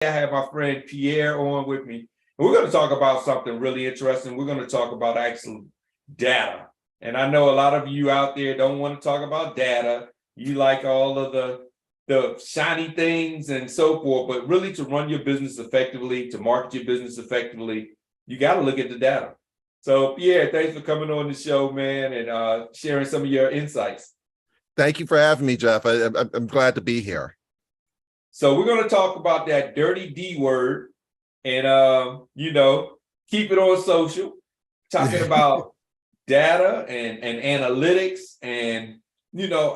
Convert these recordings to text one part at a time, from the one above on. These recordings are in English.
I have my friend Pierre on with me. And we're going to talk about something really interesting. We're going to talk about actual data. And I know a lot of you out there don't want to talk about data. You like all of the shiny things and so forth, but really to run your business effectively, to market your business effectively, you got to look at the data. So Pierre, thanks for coming on the show, man, and sharing some of your insights. Thank you for having me, Jeff. I'm glad to be here. So we're going to talk about that dirty D word and, keep it on social, talking about data and analytics and,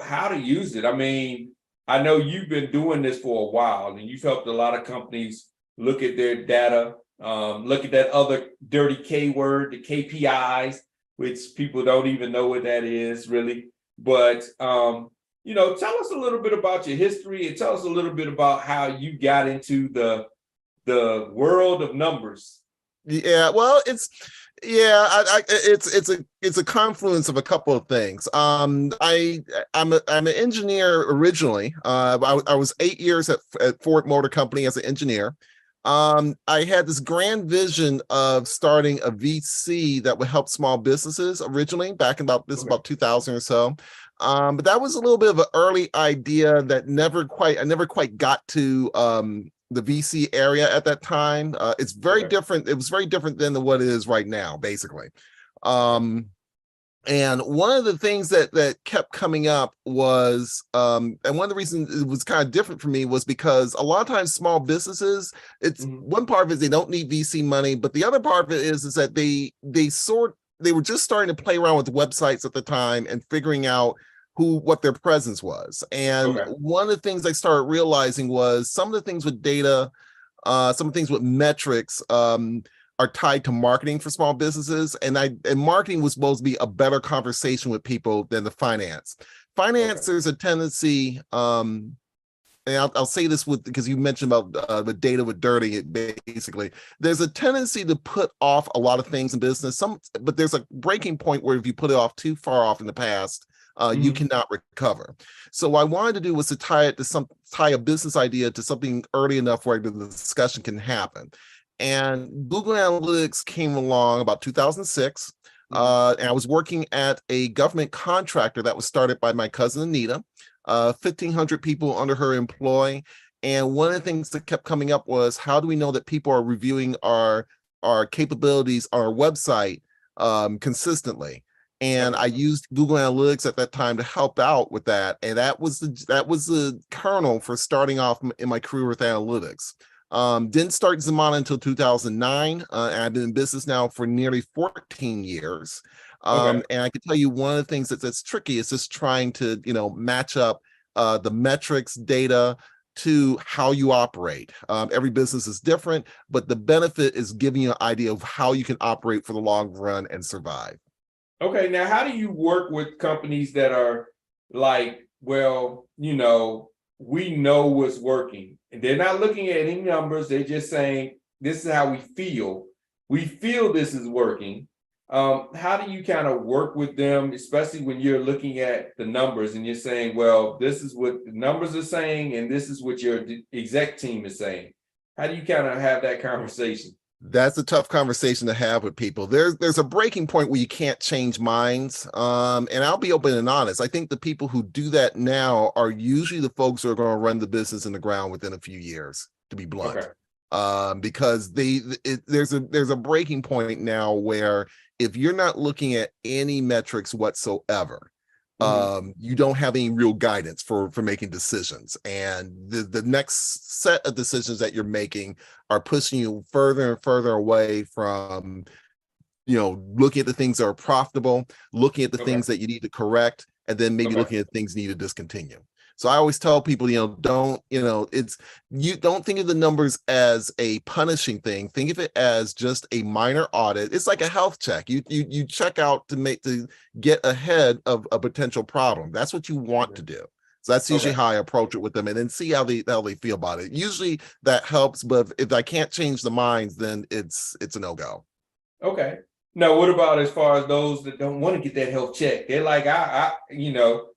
how to use it. I mean, I know you've been doing this for a while and you've helped a lot of companies look at their data, look at that other dirty K word, the KPIs, which people don't even know what that is really. But, tell us a little bit about your history and tell us a little bit about how you got into the world of numbers. Yeah, well, it's a confluence of a couple of things. I'm an engineer originally. I was 8 years at Ford Motor Company as an engineer. I had this grand vision of starting a VC that would help small businesses originally back in about 2000 or so. But that was a little bit of an early idea that I never quite got to the VC area at that time. It's very different. It was very different than what it is right now, basically. And one of the things that kept coming up was, and one of the reasons it was kind of different for me was because a lot of times small businesses, one part of it is they don't need VC money, but the other part of it is that they were just starting to play around with websites at the time and figuring out what their presence was. And one of the things I started realizing was some of the things with data, some of the things with metrics, are tied to marketing for small businesses. And marketing was supposed to be a better conversation with people than the finance. There's a tendency, and I'll say this because you mentioned about the data with dirty, basically. There's a tendency to put off a lot of things in business, but there's a breaking point where if you put it off too far off in the past, you cannot recover. So what I wanted to do was to tie a business idea to something early enough where the discussion can happen. And Google Analytics came along about 2006. And I was working at a government contractor that was started by my cousin Anita, 1,500 people under her employ. And one of the things that kept coming up was, how do we know that people are reviewing our capabilities on our website consistently? And I used Google Analytics at that time to help out with that. And that was the kernel for starting off in my career with analytics. Didn't start Zamana until 2009. And I've been in business now for nearly 14 years. And I can tell you one of the things that's tricky is just trying to, match up the metrics data to how you operate. Every business is different, but the benefit is giving you an idea of how you can operate for the long run and survive. Okay, now how do you work with companies that are like, well, we know what's working, and they're not looking at any numbers, they're just saying, this is how we feel. We feel this is working. How do you kind of work with them, especially when you're looking at the numbers and you're saying, well, this is what the numbers are saying, and this is what your exec team is saying? How do you kind of have that conversation? That's a tough conversation to have with people. There's a breaking point where you can't change minds. And I'll be open and honest. I think the people who do that now are usually the folks who are going to run the business in the ground within a few years, to be blunt. Because there's a breaking point now where if you're not looking at any metrics whatsoever, you don't have any real guidance for making decisions, and the next set of decisions that you're making are pushing you further and further away from looking at the things that are profitable, looking at the things that you need to correct, and then maybe looking at things you need to discontinue. So I always tell people, don't think of the numbers as a punishing thing. Think of it as just a minor audit. It's like a health check. You check out to get ahead of a potential problem. That's what you want to do. So that's usually how I approach it with them, and then see how they feel about it. Usually that helps, but if I can't change the minds, then it's a no-go. Okay. Now, what about as far as those that don't want to get that health check? They're like, I know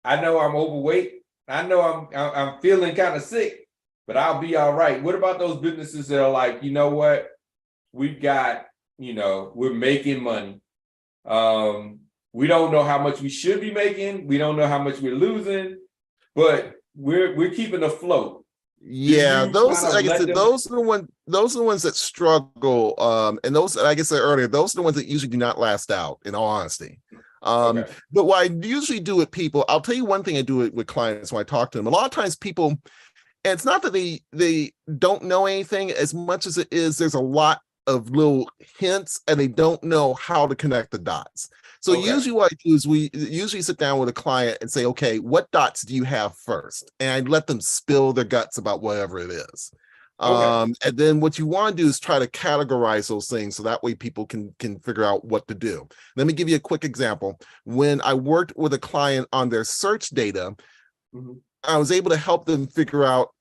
I'm overweight. I know I'm feeling kind of sick, but I'll be all right. What about those businesses that are like, you know what? We've got, we're making money. We don't know how much we should be making. We don't know how much we're losing, but we're keeping afloat. Yeah, those, kind of like I said, them... those are the ones that struggle. And those, like I said earlier, those are the ones that usually do not last out, in all honesty. Okay. But what I usually do with people, I'll tell you one thing I do with clients when I talk to them. A lot of times people, and it's not that they don't know anything as much as it is there's a lot of little hints and they don't know how to connect the dots. So usually what I do is we usually sit down with a client and say, okay, what dots do you have first? And I let them spill their guts about whatever it is. And then what you want to do is try to categorize those things so that way people can figure out what to do. Let me give you a quick example. When I worked with a client on their search data, I was able to help them figure out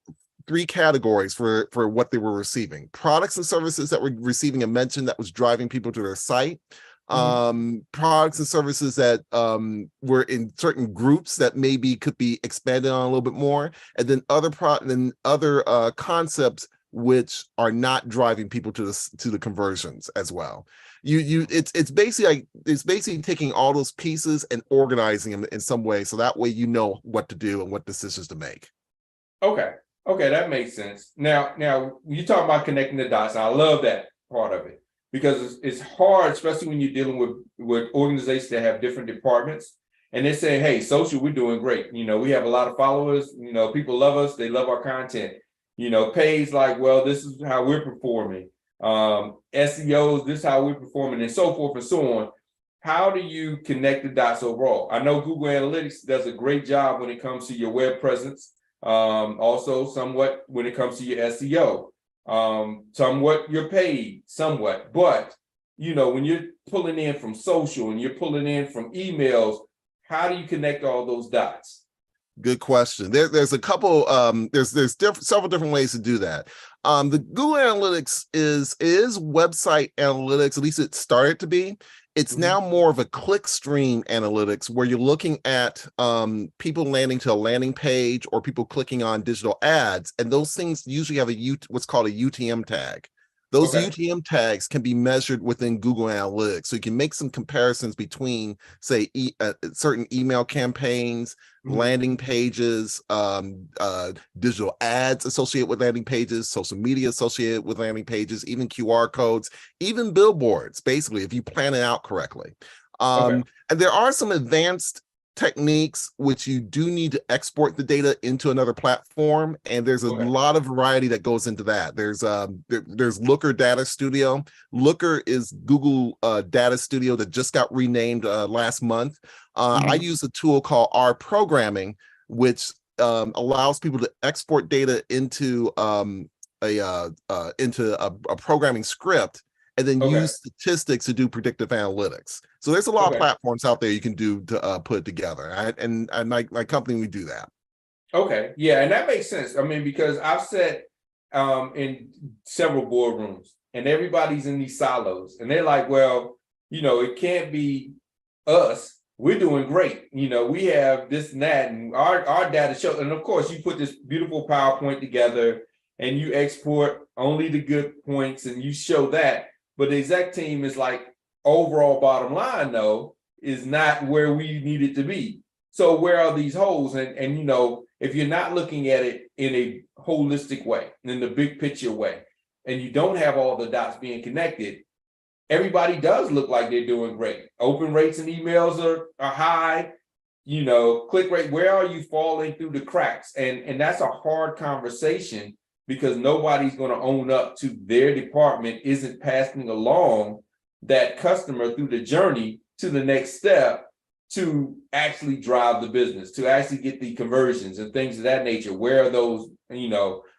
3 categories for what they were receiving: products and services that were receiving a mention that was driving people to their site, products and services that were in certain groups that maybe could be expanded on a little bit more, and then other concepts which are not driving people to the conversions as well. It's basically taking all those pieces and organizing them in some way so that way you know what to do and what decisions to make. Okay, that makes sense. Now you talk about connecting the dots. I love that part of it because it's hard, especially when you're dealing with organizations that have different departments, and they say, "Hey, social, we're doing great. We have a lot of followers. People love us. They love our content. Pays like, well, this is how we're performing. SEOs, this is how we're performing, and so forth and so on." How do you connect the dots overall? I know Google Analytics does a great job when it comes to your web presence. Also somewhat when it comes to your SEO, somewhat your paid, somewhat, but when you're pulling in from social and you're pulling in from emails, how do you connect all those dots? Good question. There's a couple, there's several different ways to do that. The Google Analytics is website analytics, at least it started to be. It's now more of a click stream analytics where you're looking at people landing to a landing page or people clicking on digital ads. And those things usually have what's called a UTM tag. Those UTM tags can be measured within Google Analytics. So you can make some comparisons between, say, certain email campaigns, landing pages, digital ads associated with landing pages, social media associated with landing pages, even QR codes, even billboards, basically, if you plan it out correctly. And there are some advanced techniques which you do need to export the data into another platform, and there's a lot of variety that goes into that. There's Looker Data Studio. Looker is Google Data Studio that just got renamed last month. I use a tool called R Programming, which allows people to export data into a programming script and then use statistics to do predictive analytics. So there's a lot of platforms out there you can do to put it together. And my company, we do that. Okay. Yeah. And that makes sense. I mean, because I've sat in several boardrooms and everybody's in these silos and they're like, well, it can't be us. We're doing great. We have this and that and our data shows. And of course you put this beautiful PowerPoint together and you export only the good points and you show that. But the exec team is like, overall bottom line, though, is not where we need it to be. So where are these holes? And if you're not looking at it in a holistic way, in the big picture way, and you don't have all the dots being connected, everybody does look like they're doing great. Open rates and emails are high. Click rate, where are you falling through the cracks? And that's a hard conversation because nobody's going to own up to their department isn't passing along that customer through the journey to the next step to actually drive the business, to actually get the conversions and things of that nature. Where are those,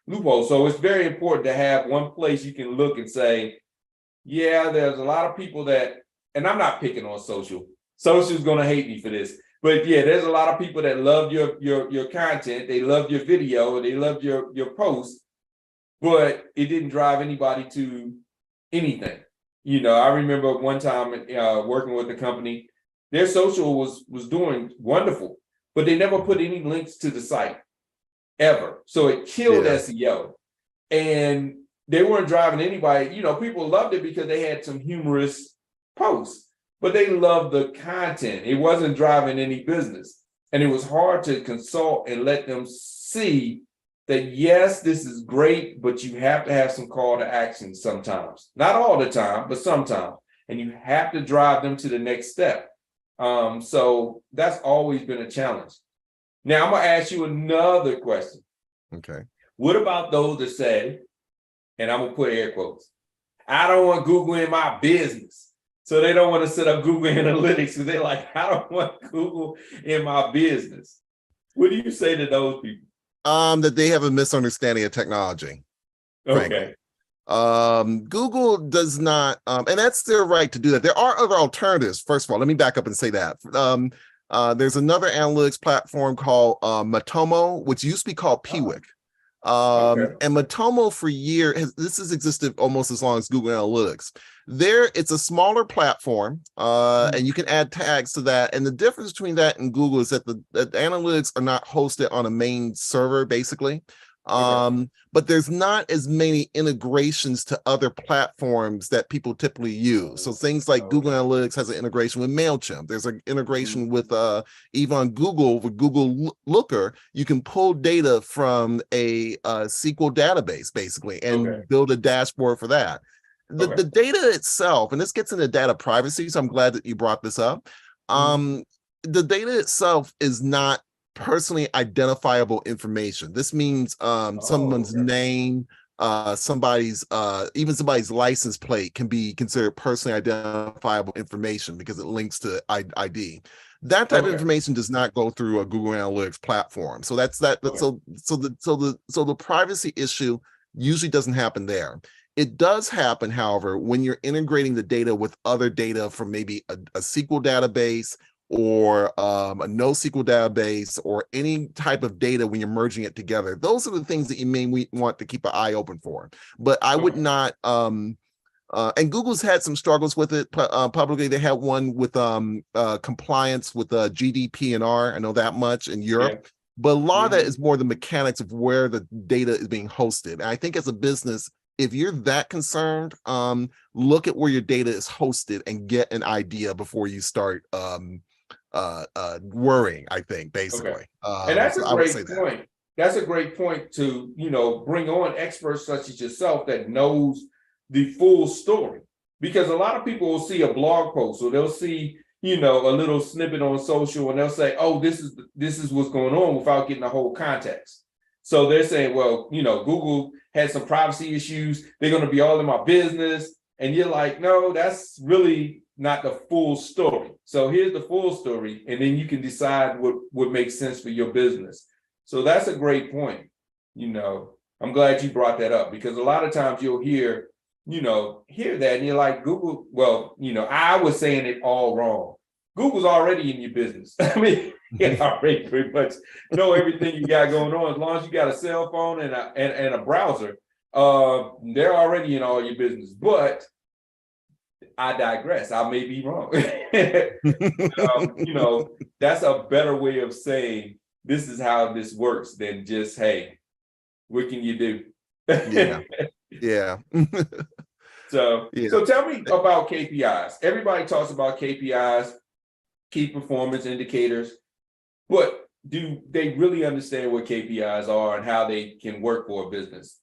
loopholes? So it's very important to have one place you can look and say, yeah, there's a lot of people that, and I'm not picking on social. Social's going to hate me for this. But yeah, there's a lot of people that love your content. They love your video. They love your post, but it didn't drive anybody to anything. I remember one time working with the company, their social was doing wonderful, but they never put any links to the site. ever. So it killed Yeah. SEO. And they weren't driving anybody. You know, people loved it because they had some humorous posts, but they loved the content. It wasn't driving any business. And it was hard to consult and let them see that, yes, this is great, but you have to have some call to action sometimes. Not all the time, but sometimes. And you have to drive them to the next step. So that's always been a challenge. Now, I'm going to ask you another question. Okay. What about those that say, and I'm going to put air quotes, I don't want Google in my business. So they don't want to set up Google Analytics because they're like, I don't want Google in my business. What do you say to those people? That they have a misunderstanding of technology. Okay. Google does not, and that's their right to do that. There are other alternatives. First of all, let me back up and say that. There's another analytics platform called Matomo, which used to be called Piwik. And Matomo for years, this has existed almost as long as Google Analytics. It's a smaller platform, and you can add tags to that. And the difference between that and Google is that the analytics are not hosted on a main server, basically. But there's not as many integrations to other platforms that people typically use. So things like Google Analytics has an integration with MailChimp. There's an integration with even on Google, with Google Looker, you can pull data from a SQL database basically and build a dashboard for that. The data itself, and this gets into data privacy, so I'm glad that you brought this up. The data itself is not personally identifiable information. This means someone's name, somebody's even somebody's license plate can be considered personally identifiable information because it links to ID. That type of information does not go through a Google Analytics platform. So that's that. So the privacy issue usually doesn't happen there. It does happen, however, when you're integrating the data with other data from maybe a SQL database or a NoSQL database or any type of data when you're merging it together. Those are the things that you may want to keep an eye open for. But I would not, and Google's had some struggles with it publicly. They had one with compliance with GDPR. I know that much in Europe. But a lot of that is more the mechanics of where the data is being hosted. And I think as a business, if you're that concerned, look at where your data is hosted and get an idea before you start worrying, I think, basically. And that's a great point. That's a great point to, bring on experts such as yourself that knows the full story. Because a lot of people will see a blog post or they'll see, a little snippet on social and they'll say, oh, this is what's going on without getting the whole context. So they're saying, well, Google had some privacy issues. They're going to be all in my business. And you're like, no, that's really not the full story. So here's the full story. And then you can decide what makes sense for your business. So that's a great point. I'm glad you brought that up because a lot of times you'll hear that and you're like, Google, well, I was saying it all wrong. Google's already in your business. I mean, you already pretty much know everything you got going on. As long as you got a cell phone and a browser, they're already in all your business. But I digress. I may be wrong. That's a better way of saying this is how this works than just, hey, what can you do? Yeah. So tell me about KPIs. Everybody talks about KPIs, key performance indicators, but do they really understand what KPIs are and how they can work for a business?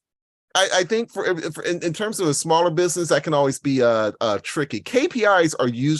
I think for in terms of a smaller business, that can always be tricky. KPIs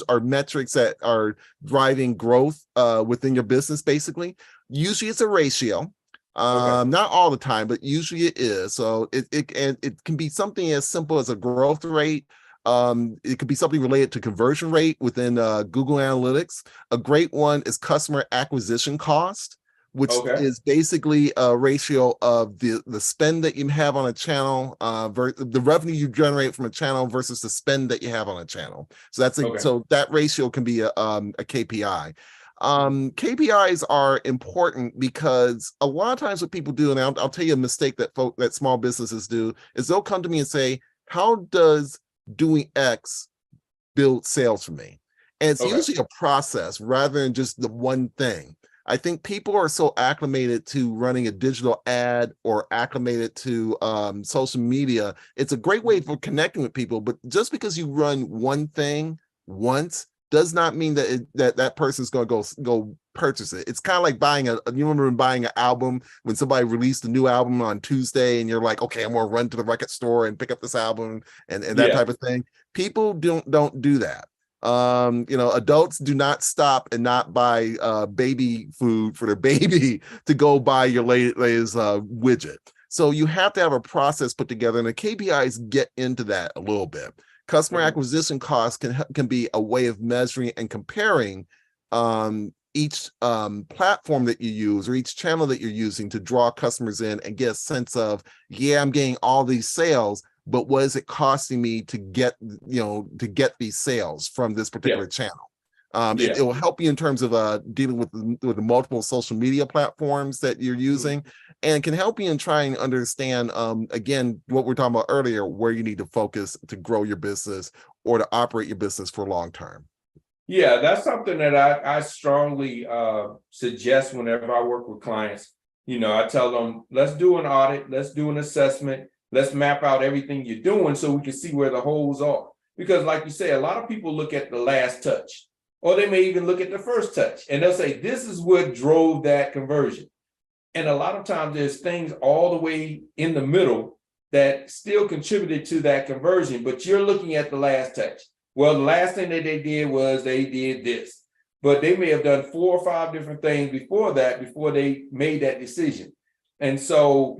are metrics that are driving growth within your business. Basically, usually it's a ratio. Not all the time, but usually it is. So it can be something as simple as a growth rate. It could be something related to conversion rate within Google Analytics. A great one is customer acquisition cost, which is basically a ratio of the spend that you have on a channel, the revenue you generate from a channel versus the spend that you have on a channel. So so that ratio can be a KPI. KPIs are important because a lot of times what people do, and I'll tell you a mistake that small businesses do, is they'll come to me and say, how does doing X build sales for me? And it's usually a process rather than just the one thing. I think people are so acclimated to running a digital ad or acclimated to social media. It's a great way for connecting with people, but just because you run one thing once does not mean that that person's going to go purchase it. It's kind of like buying you remember buying an album when somebody released a new album on Tuesday and you're like, okay, I'm going to run to the record store and pick up this album and that type of thing. People don't do that. Adults do not stop and not buy baby food for their baby to go buy your latest widget. So you have to have a process put together, and the KPIs get into that a little bit. Customer acquisition costs can be a way of measuring and comparing each platform that you use or each channel that you're using to draw customers in and get a sense of, yeah, I'm getting all these sales, but what is it costing me to get these sales from this particular channel? It will help you in terms of dealing with the multiple social media platforms that you're using, and can help you in trying to understand, again, what we're talking about earlier, where you need to focus to grow your business or to operate your business for long term. Yeah, that's something that I strongly suggest whenever I work with clients. I tell them, let's do an audit, let's do an assessment, let's map out everything you're doing so we can see where the holes are. Because like you say, a lot of people look at the last touch, or they may even look at the first touch, and they'll say, this is what drove that conversion. And a lot of times there's things all the way in the middle that still contributed to that conversion, but you're looking at the last touch. Well, the last thing that they did was they did this, but they may have done 4 or 5 different things before that, before they made that decision. And so,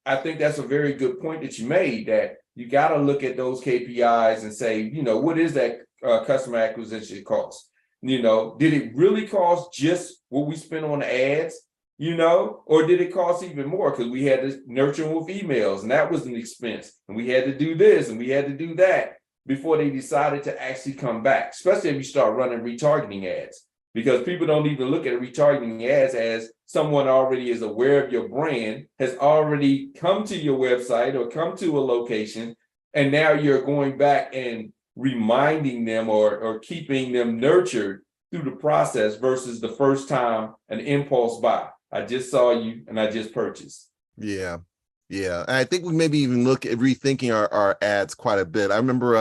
I think that's a very good point that you made, that you got to look at those KPIs and say, what is that customer acquisition cost? Did it really cost just what we spent on the ads, or did it cost even more? Because we had to nurture them with emails, and that was an expense. And we had to do this and we had to do that before they decided to actually come back, especially if you start running retargeting ads, because people don't even look at retargeting ads as someone already is aware of your brand, has already come to your website or come to a location, and now you're going back and reminding them or keeping them nurtured through the process versus the first time an impulse buy. I just saw you and I just purchased. Yeah. Yeah. And I think we maybe even look at rethinking our ads quite a bit. I remember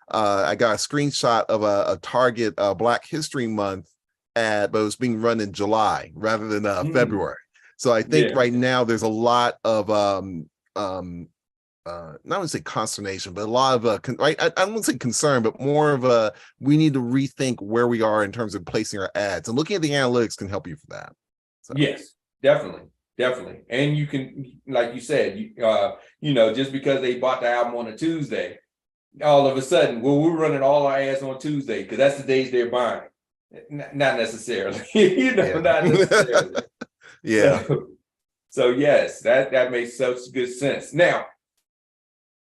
I got a screenshot of a Target Black History Month ad, but it was being run in July rather than February. So I think right now there's a lot of not want to say consternation, but a lot of I don't want to say concern, but more of we need to rethink where we are in terms of placing our ads, and looking at the analytics can help you for that. So. Yes, definitely. And you can, like you said, just because they bought the album on a Tuesday, all of a sudden, well, we're running all our ads on Tuesday because that's the days they're buying. Not necessarily, not necessarily. Yeah. So yes, that makes such good sense. Now,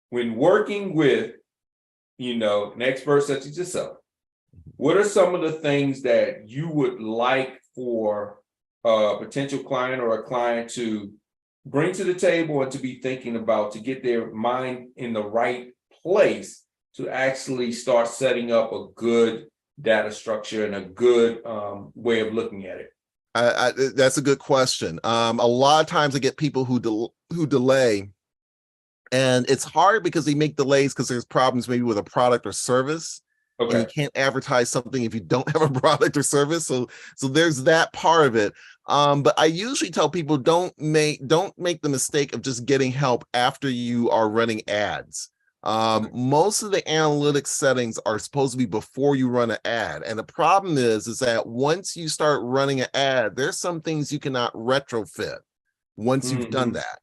when working with, an expert such as yourself, what are some of the things that you would like for a potential client or a client to bring to the table and to be thinking about, to get their mind in the right place to actually start setting up a good data structure and a good way of looking at it? That's a good question. A lot of times I get people who delay, and it's hard because they make delays because there's problems maybe with a product or service. Okay. And you can't advertise something if you don't have a product or service. So there's that part of it. But I usually tell people don't make the mistake of just getting help after you are running ads. Most of the analytics settings are supposed to be before you run an ad. And the problem is that once you start running an ad, there's some things you cannot retrofit once you've done that.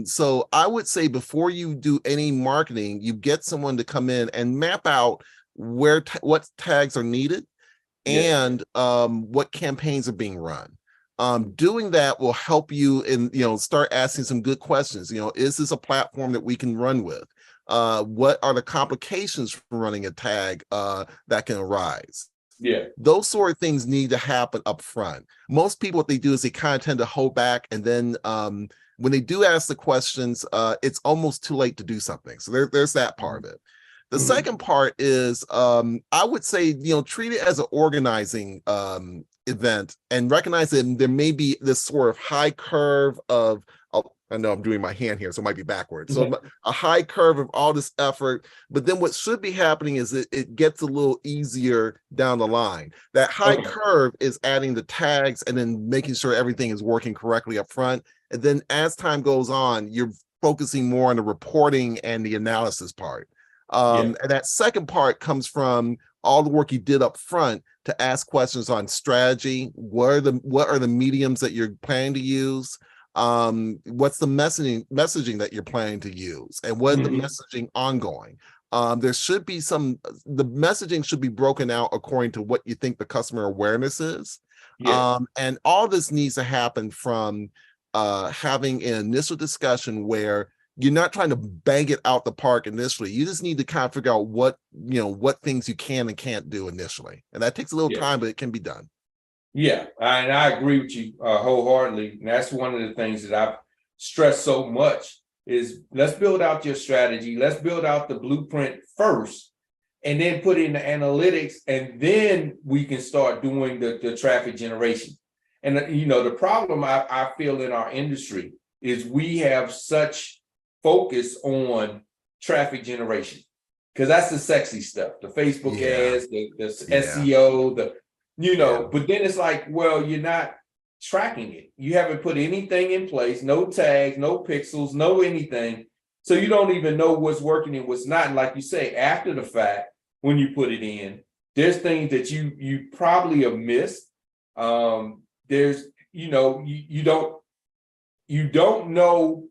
So I would say before you do any marketing, you get someone to come in and map out what tags are needed and what campaigns are being run. Doing that will help you in, start asking some good questions. Is this a platform that we can run with? What are the complications for running a tag that can arise? Yeah, those sort of things need to happen up front. Most people, what they do is they kind of tend to hold back, and then when they do ask the questions, it's almost too late to do something. So there's that part of it. The second part is, I would say, treat it as an organizing event and recognize that there may be this sort of high curve of, I know I'm doing my hand here, so it might be backwards. So a high curve of all this effort, but then what should be happening is it gets a little easier down the line. That high curve is adding the tags and then making sure everything is working correctly up front. And then as time goes on, you're focusing more on the reporting and the analysis part. And that second part comes from all the work you did up front to ask questions on strategy. What are the mediums that you're planning to use? What's the messaging that you're planning to use, and what the messaging ongoing? There should be the messaging should be broken out according to what you think the customer awareness is. And all this needs to happen from having an initial discussion where you're not trying to bang it out the park initially. You just need to kind of figure out what things you can and can't do initially. And that takes a little time, but it can be done. Yeah, and I agree with you wholeheartedly. And that's one of the things that I've stressed so much is let's build out your strategy. Let's build out the blueprint first and then put in the analytics, and then we can start doing the traffic generation. And, the problem I feel in our industry is we have such focus on traffic generation because that's the sexy stuff, the Facebook ads, the SEO, but then it's like, well, you're not tracking it. You haven't put anything in place, no tags, no pixels, no anything. So you don't even know what's working and what's not. And like you say, after the fact, when you put it in, there's things that you probably have missed. There's, you don't know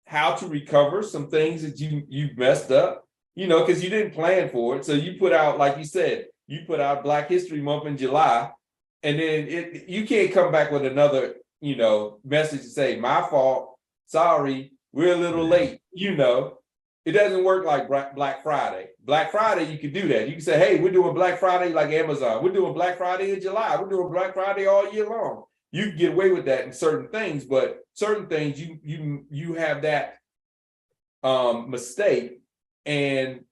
how to recover some things that you've messed up, because you didn't plan for it. So you put out, like you said, you put out Black History Month in July, and then you can't come back with another, message to say, my fault, sorry, we're a little late. It doesn't work like Black Friday. Black Friday, you can do that. You can say, hey, we're doing Black Friday like Amazon. We're doing Black Friday in July. We're doing Black Friday all year long. You can get away with that in certain things, but certain things you have that mistake, and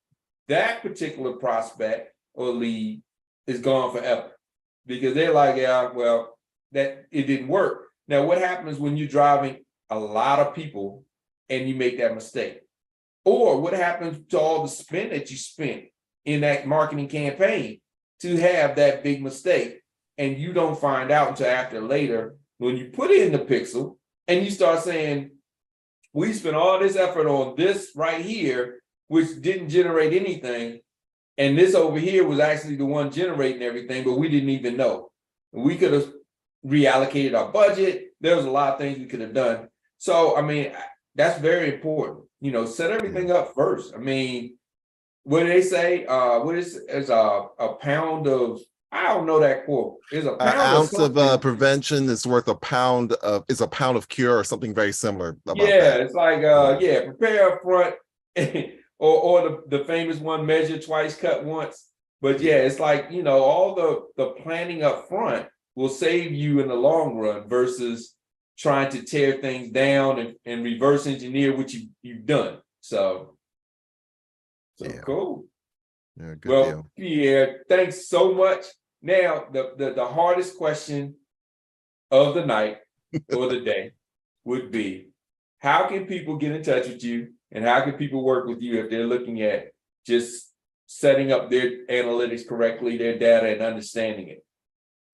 that particular prospect or lead is gone forever because they're like, yeah, well, that it didn't work. Now, what happens when you're driving a lot of people and you make that mistake? Or what happens to all the spend that you spent in that marketing campaign to have that big mistake? And you don't find out until after later when you put in the pixel and you start saying, we spent all this effort on this right here, which didn't generate anything. And this over here was actually the one generating everything, but we didn't even know. We could have reallocated our budget. There was a lot of things we could have done. So, that's very important. Set everything up first. What do they say? What is a pound of, I don't know that quote. Is a pound ounce of prevention is worth a pound of cure, or something very similar about that. It's like prepare up front, or the famous one, measure twice, cut once. But it's like, all the planning up front will save you in the long run versus trying to tear things down and reverse engineer what you've done. So cool. Yeah, good deal. Pierre, thanks so much. Now, the hardest question of the night or the day would be, how can people get in touch with you, and how can people work with you if they're looking at just setting up their analytics correctly, their data, and understanding it?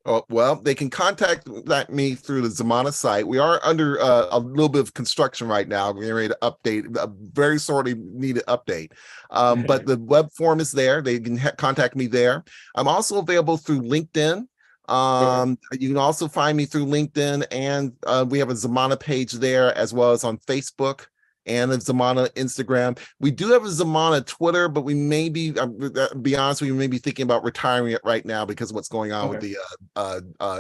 Oh, well, they can contact me through the Zamana site. We are under a little bit of construction right now. We're ready to update, a very sorely needed update. But the web form is there. They can contact me there. I'm also available through LinkedIn. You can also find me through LinkedIn, and we have a Zamana page there, as well as on Facebook and a Zamana Instagram. We do have a Zamana Twitter, but we may be, be honest, we may be thinking about retiring it right now because of what's going on with the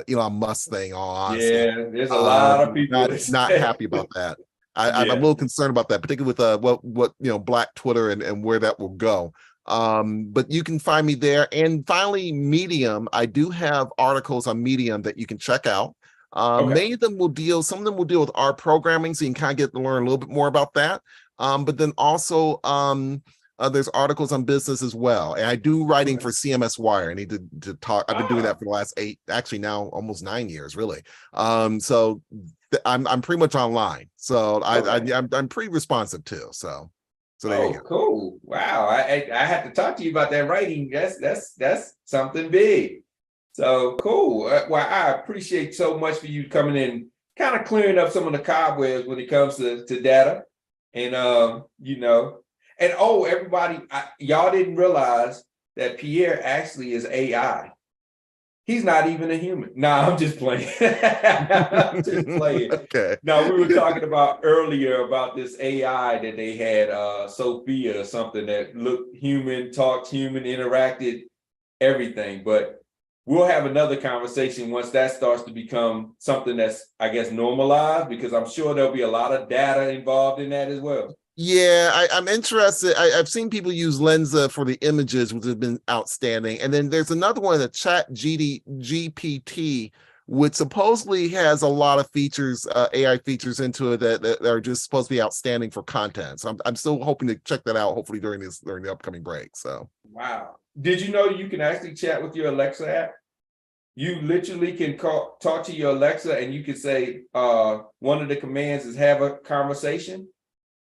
Elon Musk thing. Yeah, there's a lot of people not happy about that. I'm a little concerned about that, particularly with what Black Twitter and where that will go. But you can find me there. And finally, Medium. I do have articles on Medium that you can check out. Many of them will some of them will deal with R programming, so you can kind of get to learn a little bit more about that. But then also There's articles on business as well. And I do writing for CMS Wire. I need to talk. I've been doing that for the last 8, actually now almost 9 years, really. So I'm pretty much online. So I'm pretty responsive too. So there you go. Cool. Wow. I have to talk to you about that writing. That's something big. So cool. Well, I appreciate so much for you coming in, kind of clearing up some of the cobwebs when it comes to data. And you know, and everybody, y'all didn't realize that Pierre actually is AI. He's not even a human. Nah, I'm just playing. I'm just playing. Okay. Now, we were talking about earlier about this AI that they had, Sophia or something that looked human, talked human, interacted, everything. But we'll have another conversation once that starts to become something that's, I guess, normalized, because I'm sure there'll be a lot of data involved in that as well. Yeah, I'm interested. I've seen people use Lensa for the images, which have been outstanding. And then there's another one, the Chat GPT, which supposedly has a lot of features, AI features into it that are just supposed to be outstanding for content. So I'm still hoping to check that out, hopefully during the upcoming break. So wow. Did you know you can actually chat with your Alexa app? You literally can talk to your Alexa, and you can say, one of the commands is have a conversation.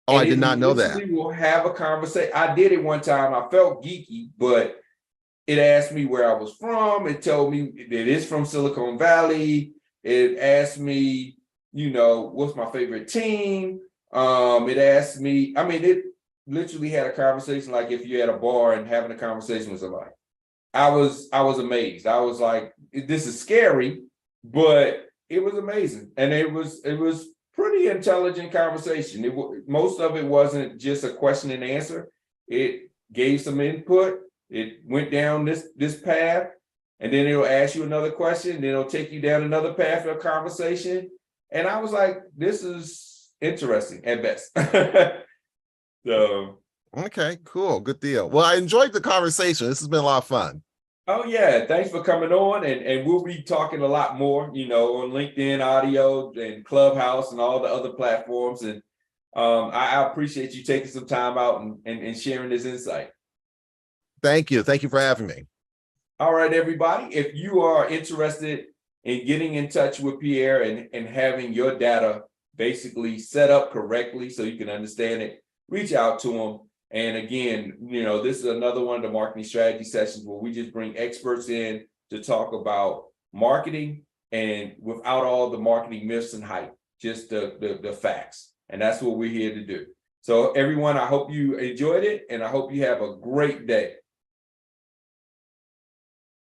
Oh, I did not know that. We'll have a conversation. I did it one time. I felt geeky, but it asked me where I was from. It told me that it's from Silicon Valley. It asked me, what's my favorite team? It asked me, it literally had a conversation like if you're at a bar and having a conversation with somebody. I was amazed. I was like, this is scary, but it was amazing. And it was pretty intelligent conversation. Most of it wasn't just a question and answer. It gave some input. It went down this path, and then it'll ask you another question. Then it'll take you down another path of conversation. And I was like, this is interesting at best. So. Okay, cool. Good deal. Well, I enjoyed the conversation. This has been a lot of fun. Oh yeah, thanks for coming on, and we'll be talking a lot more, on LinkedIn audio and Clubhouse and all the other platforms. And I appreciate you taking some time out and sharing this insight. Thank you. Thank you for having me. All right, everybody. If you are interested in getting in touch with Pierre and having your data basically set up correctly so you can understand it, reach out to him. And again, this is another one of the marketing strategy sessions where we just bring experts in to talk about marketing, and without all the marketing myths and hype, just the facts. And that's what we're here to do. So everyone, I hope you enjoyed it, and I hope you have a great day.